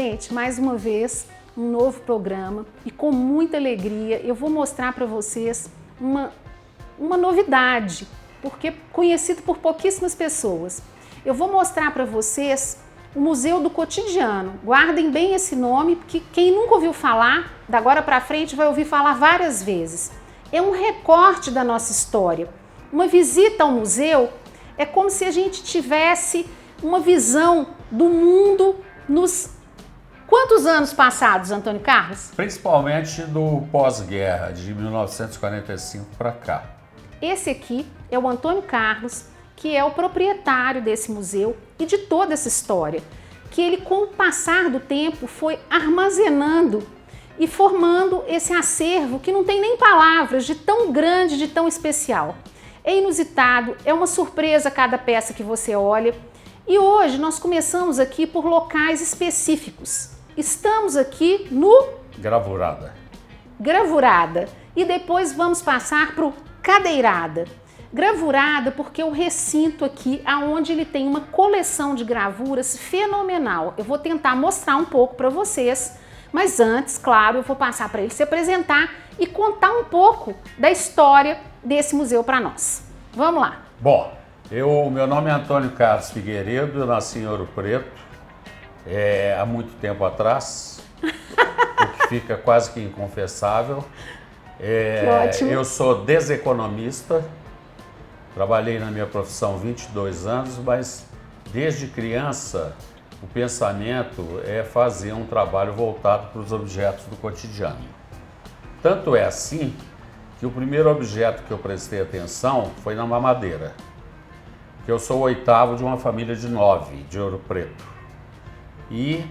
Gente, mais uma vez, um novo programa e com muita alegria eu vou mostrar para vocês uma novidade, porque conhecido por pouquíssimas pessoas. Eu vou mostrar para vocês o Museu do Cotidiano. Guardem bem esse nome, porque quem nunca ouviu falar, da agora para frente vai ouvir falar várias vezes. É um recorte da nossa história. Uma visita ao museu é como se a gente tivesse uma visão do mundo nos... Quantos anos passados, Antônio Carlos? Principalmente do pós-guerra, de 1945 para cá. Esse aqui é o Antônio Carlos, que é o proprietário desse museu e de toda essa história, que ele, com o passar do tempo, foi armazenando e formando esse acervo que não tem nem palavras, de tão grande, de tão especial. É inusitado, é uma surpresa cada peça que você olha. E hoje nós começamos aqui por locais específicos. Estamos aqui no... Gravurada. Gravurada. E depois vamos passar para o Cadeirada. Gravurada porque o recinto aqui, aonde ele tem uma coleção de gravuras fenomenal. Eu vou tentar mostrar um pouco para vocês, mas antes, claro, eu vou passar para ele se apresentar e contar um pouco da história desse museu para nós. Vamos lá. Bom, meu nome é Antônio Carlos Figueiredo, eu nasci em Ouro Preto, há muito tempo atrás, o que fica quase que inconfessável. Que ótimo. Eu sou deseconomista, trabalhei na minha profissão 22 anos, mas desde criança o pensamento é fazer um trabalho voltado para os objetos do cotidiano. Tanto é assim que o primeiro objeto que eu prestei atenção foi na mamadeira, que eu sou o oitavo de uma família de 9, de Ouro Preto. E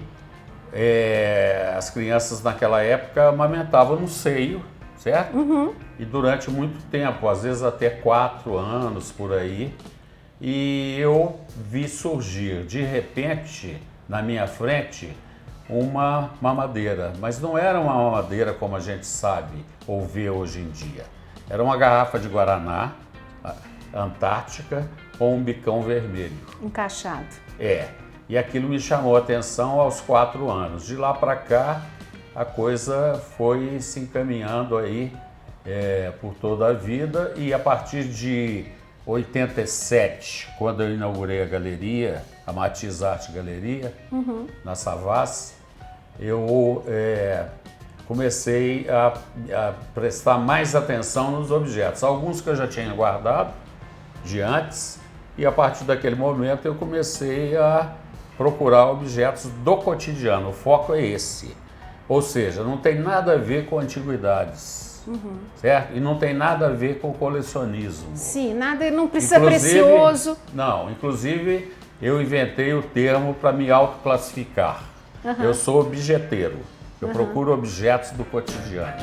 as crianças naquela época amamentavam no seio, certo? Uhum. E durante muito tempo, às vezes até 4 anos por aí, e eu vi surgir de repente na minha frente uma mamadeira, mas não era uma mamadeira como a gente sabe ou vê hoje em dia. Era uma garrafa de Guaraná, Antártica, com um bicão vermelho. Encaixado. E aquilo me chamou a atenção aos 4 anos. De lá para cá, a coisa foi se encaminhando aí por toda a vida, e a partir de 87, quando eu inaugurei a galeria, a Matiz Arte Galeria, na Savassi, eu comecei a prestar mais atenção nos objetos. Alguns que eu já tinha guardado de antes, e a partir daquele momento eu comecei a procurar objetos do cotidiano. O foco é esse. Ou seja, não tem nada a ver com antiguidades, certo? E não tem nada a ver com colecionismo. Sim, nada, não precisa precioso. Não, inclusive eu inventei o termo para me autoclassificar. Eu sou objeteiro, eu procuro objetos do cotidiano.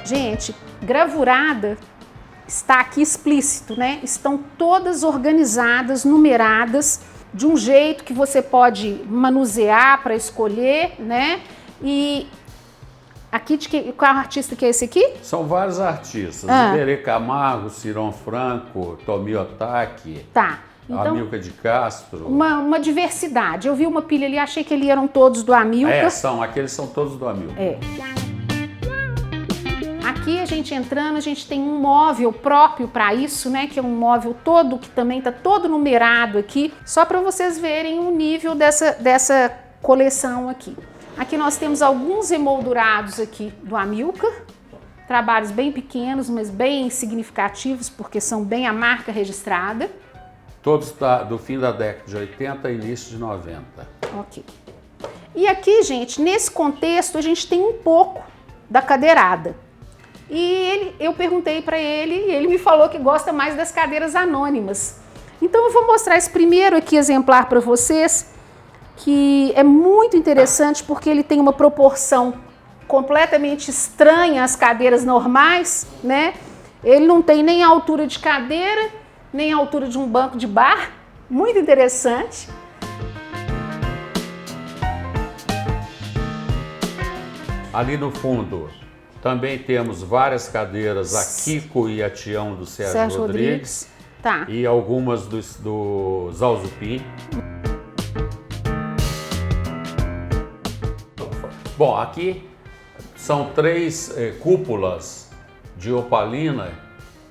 Gente, gravurada está aqui explícito, né? Estão todas organizadas, numeradas, de um jeito que você pode manusear para escolher, né? E aqui, qual artista que é esse aqui? São vários artistas, Iberê Camargo, Ciron Franco, Tomi Otaki, tá. Então, Amilcar de Castro. Uma diversidade. Eu vi uma pilha ali, achei que eles eram todos do Amilcar. Aqueles são todos do Amilcar. Aqui a gente entrando, a gente tem um móvel próprio para isso, né? Que é um móvel todo, que também está todo numerado aqui, só para vocês verem o nível dessa coleção aqui. Aqui nós temos alguns emoldurados aqui do Amilcar, trabalhos bem pequenos, mas bem significativos, porque são bem a marca registrada. Todos do fim da década de 80 e início de 90. Ok. E aqui, gente, nesse contexto, a gente tem um pouco da cadeirada. E eu perguntei para ele e ele me falou que gosta mais das cadeiras anônimas. Então eu vou mostrar esse primeiro aqui exemplar para vocês, que é muito interessante porque ele tem uma proporção completamente estranha às cadeiras normais, né? Ele não tem nem a altura de cadeira, nem a altura de um banco de bar. Muito interessante. Ali no fundo também temos várias cadeiras, a Kiko e a Tião do Sérgio Rodrigues. Tá. E algumas do Zalzupin. Bom, aqui são 3 cúpulas de opalina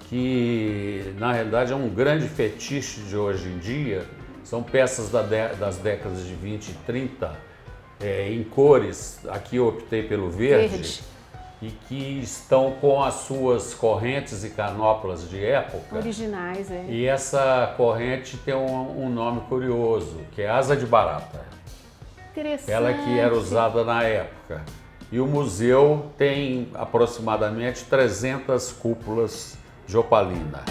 que, na realidade, é um grande fetiche de hoje em dia. São peças das décadas de 20 e 30, em cores. Aqui eu optei pelo verde. E que estão com as suas correntes e canoplas de época. Originais, é. E essa corrente tem um nome curioso, que é asa de barata. Interessante. Ela que era usada na época. E o museu tem aproximadamente 300 cúpulas de opalina.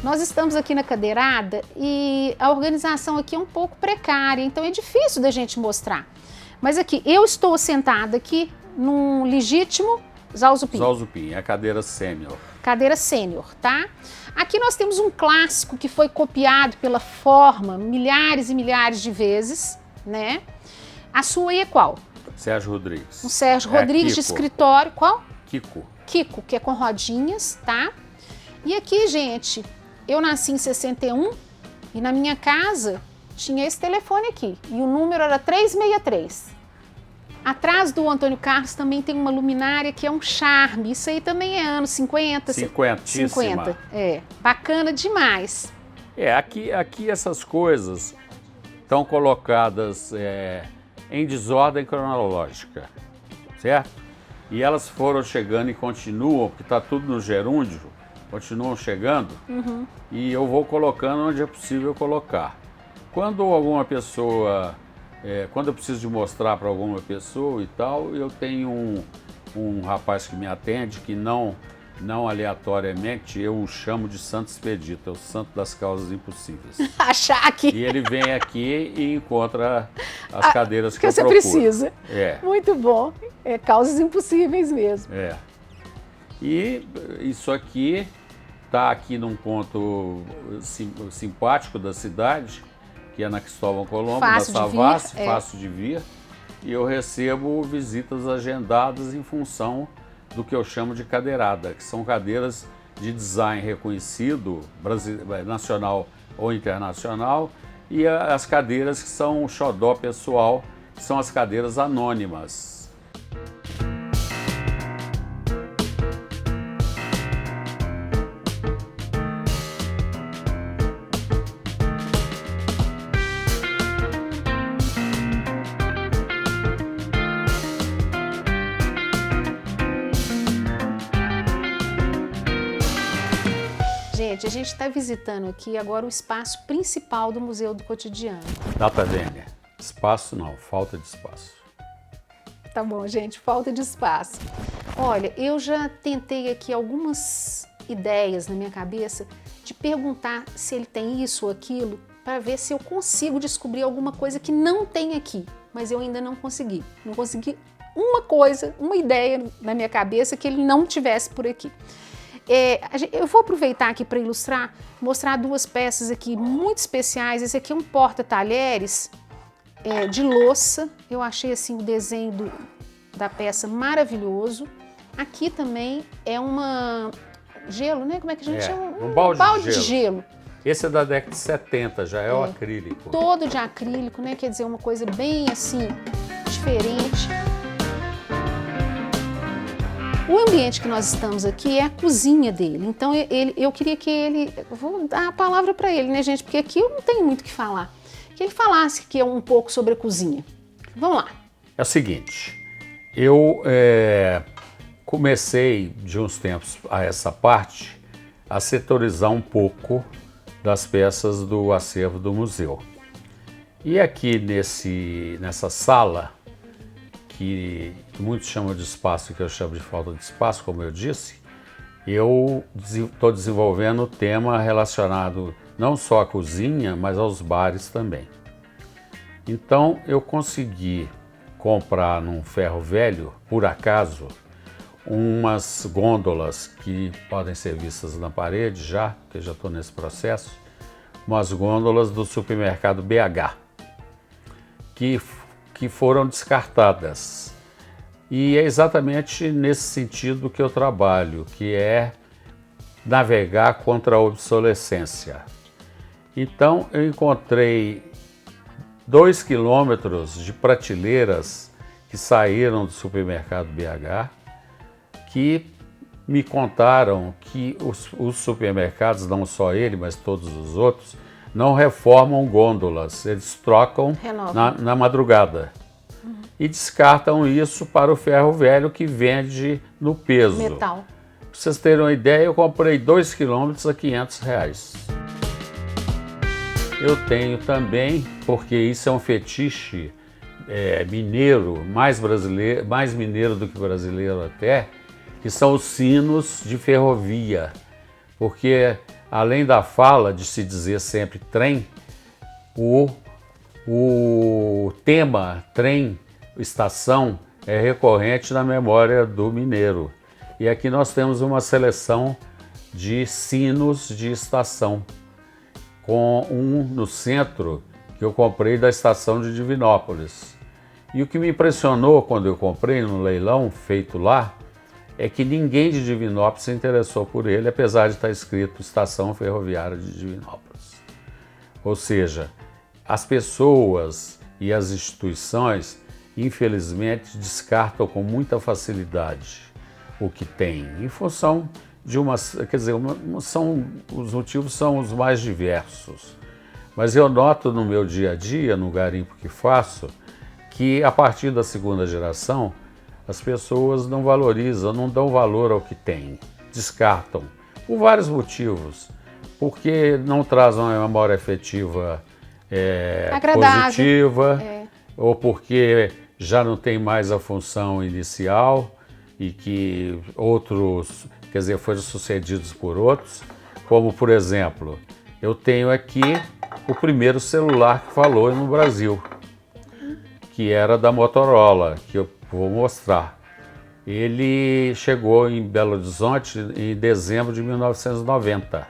Nós estamos aqui na cadeirada e a organização aqui é um pouco precária, então é difícil da gente mostrar. Mas aqui, eu estou sentada aqui num legítimo Zalzupin. Zalzupin, é a cadeira sênior. Cadeira sênior, tá? Aqui nós temos um clássico que foi copiado pela forma milhares e milhares de vezes, né? A sua aí é qual? Sérgio Rodrigues. Um Sérgio Rodrigues de escritório. Qual? Kiko. Kiko, que é com rodinhas, tá? E aqui, gente, eu nasci em 61 e na minha casa tinha esse telefone aqui e o número era 363. Atrás do Antônio Carlos também tem uma luminária que é um charme. Isso aí também é anos 50. 50, é. Bacana demais. Aqui essas coisas estão colocadas em desordem cronológica, certo? E elas foram chegando e continuam, porque está tudo no gerúndio, continuam chegando, e eu vou colocando onde é possível colocar. Quando alguma pessoa, quando eu preciso de mostrar para alguma pessoa e tal, eu tenho um rapaz que me atende, que não aleatoriamente, eu o chamo de Santo Expedito, é o santo das causas impossíveis. Achar que... E ele vem aqui e encontra as cadeiras que eu você procuro. Precisa. Muito bom. É causas impossíveis mesmo. E isso aqui está aqui num ponto simpático da cidade, que é na Cristóvão Colombo, na Savassi, fácil de vir. E eu recebo visitas agendadas em função do que eu chamo de cadeirada, que são cadeiras de design reconhecido, nacional ou internacional, e as cadeiras que são o xodó pessoal, que são as cadeiras anônimas. Gente, a gente está visitando aqui agora o espaço principal do Museu do Cotidiano. Data Vênia. Espaço não, falta de espaço. Tá bom, gente, falta de espaço. Olha, eu já tentei aqui algumas ideias na minha cabeça de perguntar se ele tem isso ou aquilo, para ver se eu consigo descobrir alguma coisa que não tem aqui, mas eu ainda não consegui. Não consegui uma coisa, uma ideia na minha cabeça que ele não tivesse por aqui. Eu vou aproveitar aqui para ilustrar, mostrar duas peças aqui muito especiais. Esse aqui é um porta-talheres de louça. Eu achei assim o desenho da peça maravilhoso. Aqui também é uma gelo, né? Como é que a gente chama? Um balde de gelo. Esse é da década de 70, já é o acrílico. Todo de acrílico, né? Quer dizer, uma coisa bem assim, diferente. O ambiente que nós estamos aqui é a cozinha dele, então eu queria que ele, vou dar a palavra para ele, né, gente, porque aqui eu não tenho muito o que falar, que ele falasse aqui um pouco sobre a cozinha. Vamos lá. É o seguinte, eu comecei de uns tempos a essa parte a setorizar um pouco das peças do acervo do museu. E aqui nessa sala, que muitos chamam de espaço, que eu chamo de falta de espaço, como eu disse, eu estou desenvolvendo o tema relacionado não só à cozinha, mas aos bares também. Então eu consegui comprar num ferro velho, por acaso, umas gôndolas que podem ser vistas na parede já, porque já estou nesse processo, umas gôndolas do supermercado BH, que foram descartadas. E é exatamente nesse sentido que eu trabalho, que é navegar contra a obsolescência. Então eu encontrei 2 quilômetros de prateleiras que saíram do supermercado BH, que me contaram que os supermercados, não só ele, mas todos os outros, não reformam gôndolas, eles trocam na madrugada. E descartam isso para o ferro velho que vende no peso. Metal. Para vocês terem uma ideia, eu comprei 2 quilômetros a R$500. Eu tenho também, porque isso é um fetiche mineiro, mais mineiro do que brasileiro até, que são os sinos de ferrovia. Porque além da fala de se dizer sempre trem, o tema trem, estação, é recorrente na memória do mineiro. E aqui nós temos uma seleção de sinos de estação, com um no centro que eu comprei da estação de Divinópolis. E o que me impressionou quando eu comprei no leilão feito lá, é que ninguém de Divinópolis se interessou por ele, apesar de estar escrito Estação Ferroviária de Divinópolis. Ou seja, as pessoas e as instituições, infelizmente, descartam com muita facilidade o que tem, em função de os motivos são os mais diversos. Mas eu noto no meu dia a dia, no garimpo que faço, que a partir da segunda geração, as pessoas não valorizam, não dão valor ao que tem, descartam, por vários motivos, porque não trazem uma memória afetiva positiva, ou porque já não tem mais a função inicial e que outros, foram sucedidos por outros, como por exemplo, eu tenho aqui o primeiro celular que falou no Brasil, que era da Motorola, que eu vou mostrar. Ele chegou em Belo Horizonte em dezembro de 1990.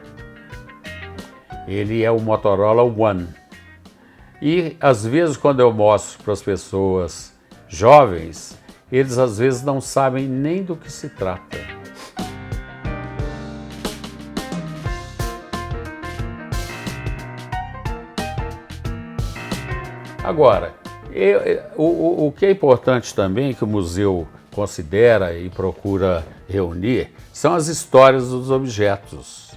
Ele é o Motorola One. E às vezes quando eu mostro para as pessoas jovens, eles às vezes não sabem nem do que se trata. Agora, o que é importante também, que o museu considera e procura reunir, são as histórias dos objetos.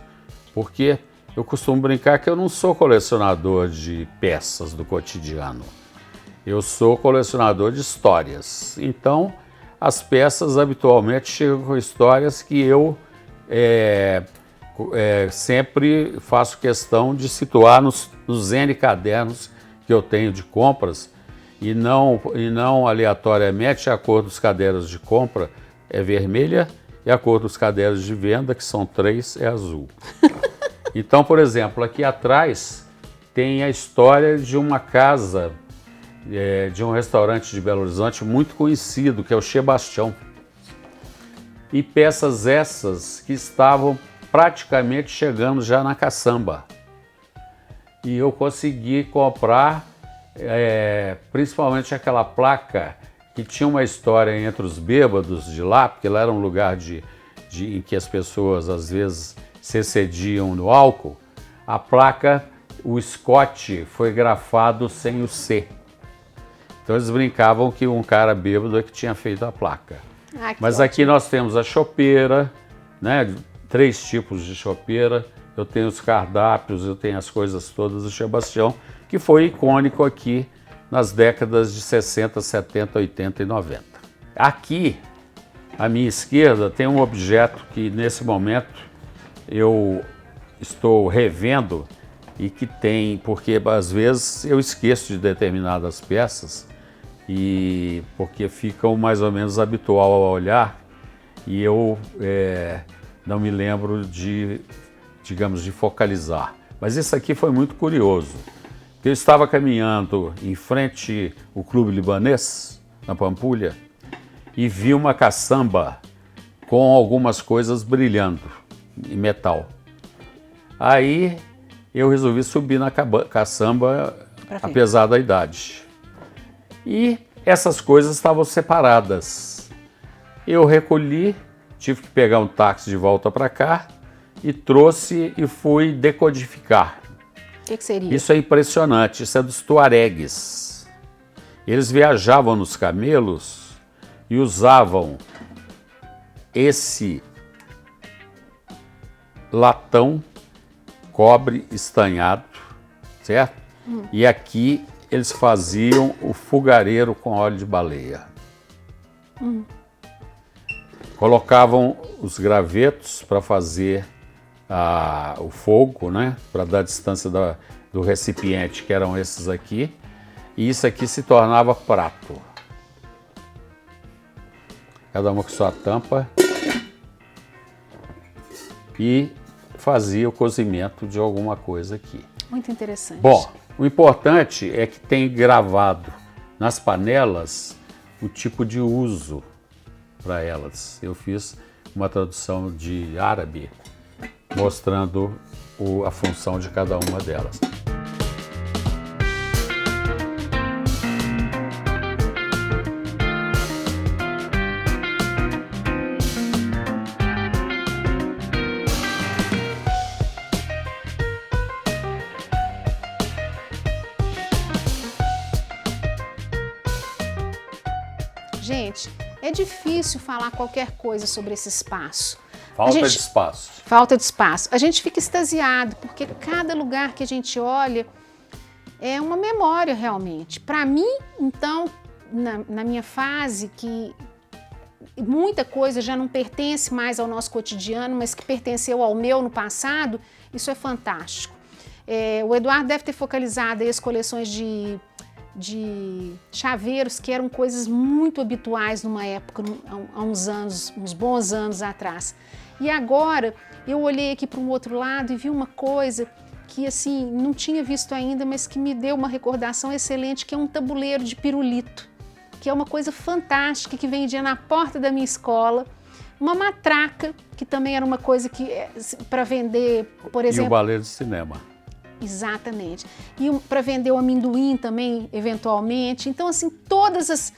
Porque eu costumo brincar que eu não sou colecionador de peças do cotidiano. Eu sou colecionador de histórias. Então, as peças habitualmente chegam com histórias que eu sempre faço questão de situar nos N cadernos que eu tenho de compras, e não aleatoriamente a cor dos cadernos de compra é vermelha e a cor dos cadernos de venda, que são 3, é azul. Então, por exemplo, aqui atrás tem a história de uma casa, de um restaurante de Belo Horizonte muito conhecido, que é o Sebastião. E peças essas que estavam praticamente chegando já na caçamba. E eu consegui comprar principalmente aquela placa que tinha uma história entre os bêbados de lá, porque lá era um lugar em que as pessoas às vezes se excediam no álcool. A placa, o Scott foi grafado sem o C. Então eles brincavam que um cara bêbado é que tinha feito a placa. Mas aqui nós temos a chopeira, né? 3 tipos de chopeira. Eu tenho os cardápios, eu tenho as coisas todas do Sebastião, que foi icônico aqui nas décadas de 60, 70, 80 e 90. Aqui, à minha esquerda, tem um objeto que nesse momento eu estou revendo e que tem, porque às vezes eu esqueço de determinadas peças e porque ficam mais ou menos habitual ao olhar e eu não me lembro de focalizar. Mas isso aqui foi muito curioso. Eu estava caminhando em frente ao Clube Libanês, na Pampulha, e vi uma caçamba com algumas coisas brilhando em metal. Aí eu resolvi subir na caçamba, apesar da idade. E essas coisas estavam separadas. Eu recolhi, tive que pegar um táxi de volta para cá e trouxe e fui decodificar. O que seria? Isso é impressionante, isso é dos tuaregues. Eles viajavam nos camelos e usavam esse latão, cobre estanhado, certo? E aqui eles faziam o fogareiro com óleo de baleia. Colocavam os gravetos para fazer o fogo, né? Para dar distância do recipiente, que eram esses aqui. E isso aqui se tornava prato. Cada uma com sua tampa. E fazia o cozimento de alguma coisa aqui. Muito interessante. Bom, o importante é que tem gravado nas panelas o tipo de uso para elas. Eu fiz uma tradução de árabe mostrando a função de cada uma delas. Gente, é difícil falar qualquer coisa sobre esse espaço. Falta de espaço. Falta de espaço. A gente fica extasiado, porque cada lugar que a gente olha é uma memória realmente. Para mim, então, na minha fase, que muita coisa já não pertence mais ao nosso cotidiano, mas que pertenceu ao meu no passado, isso é fantástico. O Eduardo deve ter focalizado aí as coleções de chaveiros, que eram coisas muito habituais numa época, há uns anos, uns bons anos atrás. E agora eu olhei aqui para um outro lado e vi uma coisa que assim não tinha visto ainda, mas que me deu uma recordação excelente, que é um tabuleiro de pirulito, que é uma coisa fantástica, que vendia na porta da minha escola. Uma matraca, que também era uma coisa que para vender, por exemplo... E o balé de cinema. Exatamente. E para vender o amendoim também, eventualmente. Então, assim, todas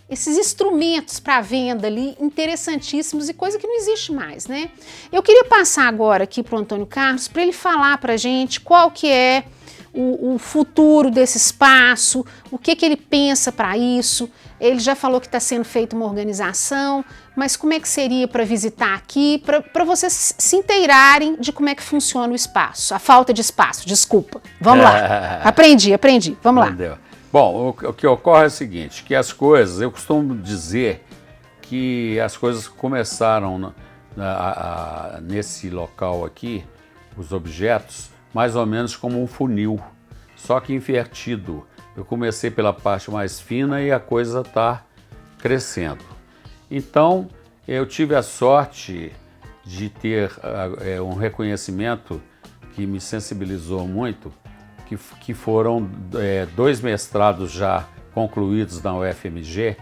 esses instrumentos para venda ali, interessantíssimos e coisa que não existe mais, né? Eu queria passar agora aqui para o Antônio Carlos, para ele falar para a gente qual que é o futuro desse espaço, o que ele pensa para isso. Ele já falou que está sendo feita uma organização, mas como é que seria para visitar aqui, para vocês se inteirarem de como é que funciona o espaço, a falta de espaço, desculpa. Vamos lá, aprendi, vamos Entendeu? lá. Bom, o que ocorre é o seguinte, que as coisas, eu costumo dizer que as coisas começaram nesse local aqui, os objetos, mais ou menos como um funil, só que invertido. Eu comecei pela parte mais fina e a coisa está crescendo. Então, eu tive a sorte de ter um reconhecimento que me sensibilizou muito, que foram 2 mestrados já concluídos na UFMG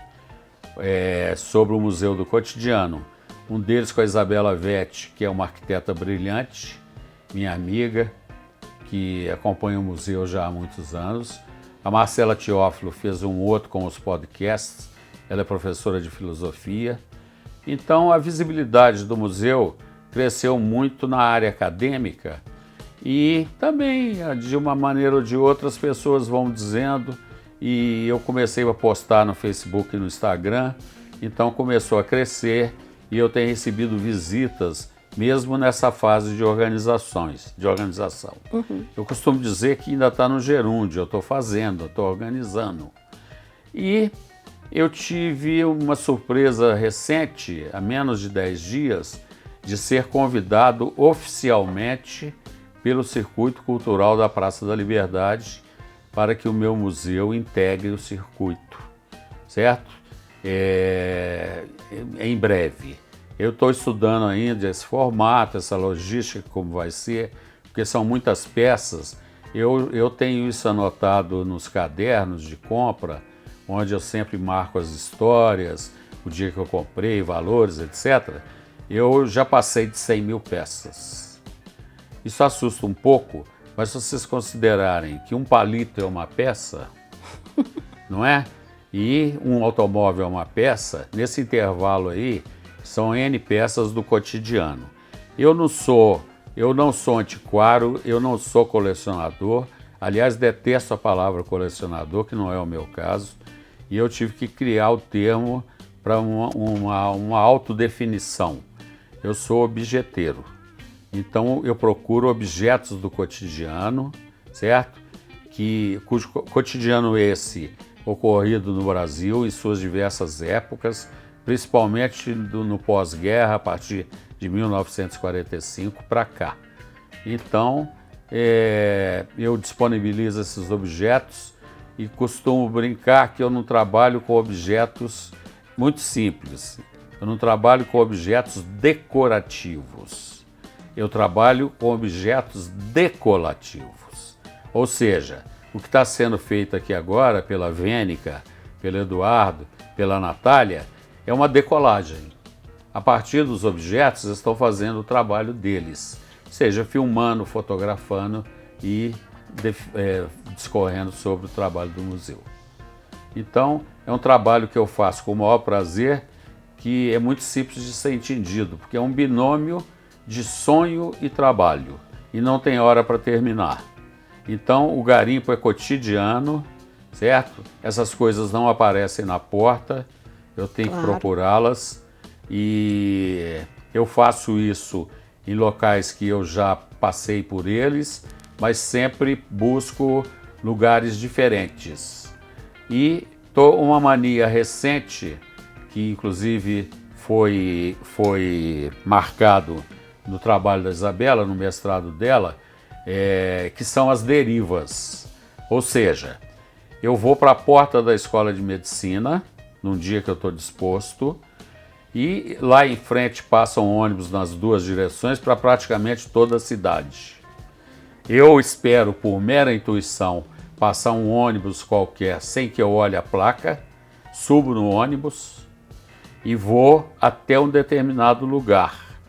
sobre o Museu do Cotidiano. Um deles com a Isabela Vetti, que é uma arquiteta brilhante, minha amiga, que acompanha o museu já há muitos anos. A Marcela Teófilo fez um outro com os podcasts, ela é professora de filosofia. Então a visibilidade do museu cresceu muito na área acadêmica e também, de uma maneira ou de outra, as pessoas vão dizendo, e eu comecei a postar no Facebook e no Instagram, então começou a crescer e eu tenho recebido visitas mesmo nessa fase de organização. Eu costumo dizer que ainda está no gerúndio, eu estou fazendo, eu estou organizando. E eu tive uma surpresa recente, há menos de 10 dias, de ser convidado oficialmente pelo Circuito Cultural da Praça da Liberdade para que o meu museu integre o circuito, certo? Em breve. Eu estou estudando ainda esse formato, essa logística, como vai ser, porque são muitas peças. Eu tenho isso anotado nos cadernos de compra, onde eu sempre marco as histórias, o dia que eu comprei, valores, etc. Eu já passei de 100 mil peças. Isso assusta um pouco, mas se vocês considerarem que um palito é uma peça, não é? E um automóvel é uma peça, nesse intervalo aí, são N peças do cotidiano. Eu não sou antiquário, eu não sou colecionador, aliás, detesto a palavra colecionador, que não é o meu caso, e eu tive que criar o termo para uma autodefinição. Eu sou objeteiro, então eu procuro objetos do cotidiano, certo? Cujo cotidiano esse ocorrido no Brasil em suas diversas épocas, principalmente no pós-guerra, a partir de 1945 para cá. Então, eu disponibilizo esses objetos e costumo brincar que eu não trabalho com objetos muito simples. Eu não trabalho com objetos decorativos. Eu trabalho com objetos decolativos. Ou seja, o que está sendo feito aqui agora pela Vênica, pelo Eduardo, pela Natália, é uma decolagem. A partir dos objetos, eles estão fazendo o trabalho deles, seja filmando, fotografando e discorrendo sobre o trabalho do museu. Então, é um trabalho que eu faço com o maior prazer, que é muito simples de ser entendido, porque é um binômio de sonho e trabalho, e não tem hora para terminar. Então, o garimpo é cotidiano, certo? Essas coisas não aparecem na porta, eu tenho que procurá-las, e eu faço isso em locais que eu já passei por eles, mas sempre busco lugares diferentes. E uma mania recente, que inclusive foi marcado no trabalho da Isabela, no mestrado dela, que são as derivas. Ou seja, eu vou para a porta da escola de medicina, num dia que eu estou disposto, e lá em frente passam ônibus nas duas direções para praticamente toda a cidade. Eu espero, por mera intuição, passar um ônibus qualquer sem que eu olhe a placa, subo no ônibus e vou até um determinado lugar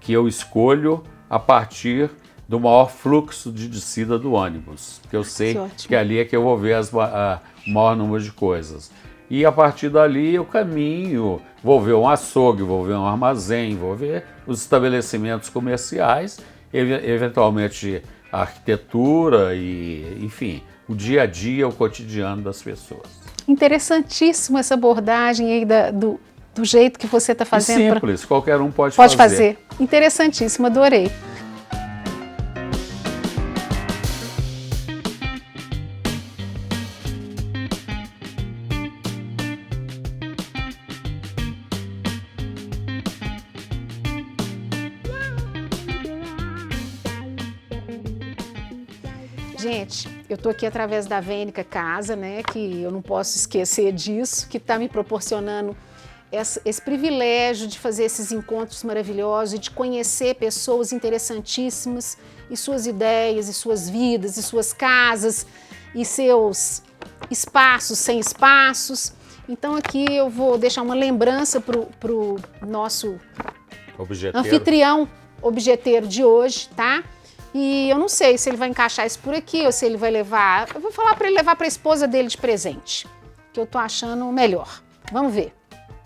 que eu escolho a partir do maior fluxo de descida do ônibus, porque eu sei que ali é que eu vou ver o maior número de coisas. E a partir dali eu caminho, vou ver um açougue, vou ver um armazém, vou ver os estabelecimentos comerciais, eventualmente a arquitetura e, enfim, o dia a dia, o cotidiano das pessoas. Interessantíssimo essa abordagem aí do jeito que você está fazendo. Simples, qualquer um pode fazer. Interessantíssimo, adorei. Gente, eu estou aqui através da Vênica Casa, né, que eu não posso esquecer disso, que está me proporcionando esse privilégio de fazer esses encontros maravilhosos e de conhecer pessoas interessantíssimas e suas ideias, e suas vidas, e suas casas, e seus espaços sem espaços. Então aqui eu vou deixar uma lembrança para o nosso anfitrião objeteiro de hoje, tá? E eu não sei se ele vai encaixar isso por aqui ou se ele vai levar... Eu vou falar para ele levar para a esposa dele de presente, que eu tô achando melhor. Vamos ver.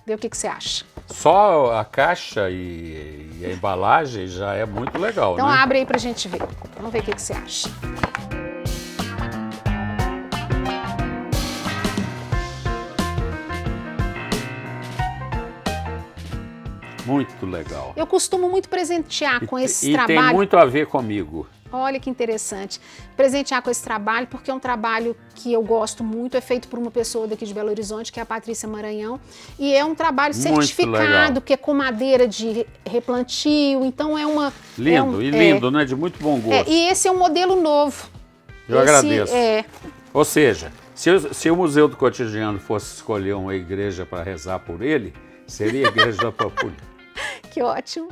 Vê o que você acha. Só a caixa e a embalagem já é muito legal, então, né? Então abre aí pra gente ver. Vamos ver o que você acha. Muito legal. Eu costumo muito presentear com esse trabalho. E tem muito a ver comigo. Olha que interessante. Presentear com esse trabalho, porque é um trabalho que eu gosto muito, é feito por uma pessoa daqui de Belo Horizonte, que é a Patrícia Maranhão, e é um trabalho certificado, que é com madeira de replantio, então é uma... Lindo, lindo, né? De muito bom gosto. E esse é um modelo novo. Eu agradeço. Ou seja, se o Museu do Cotidiano fosse escolher uma igreja para rezar por ele, seria a Igreja da Pampulha. Que ótimo.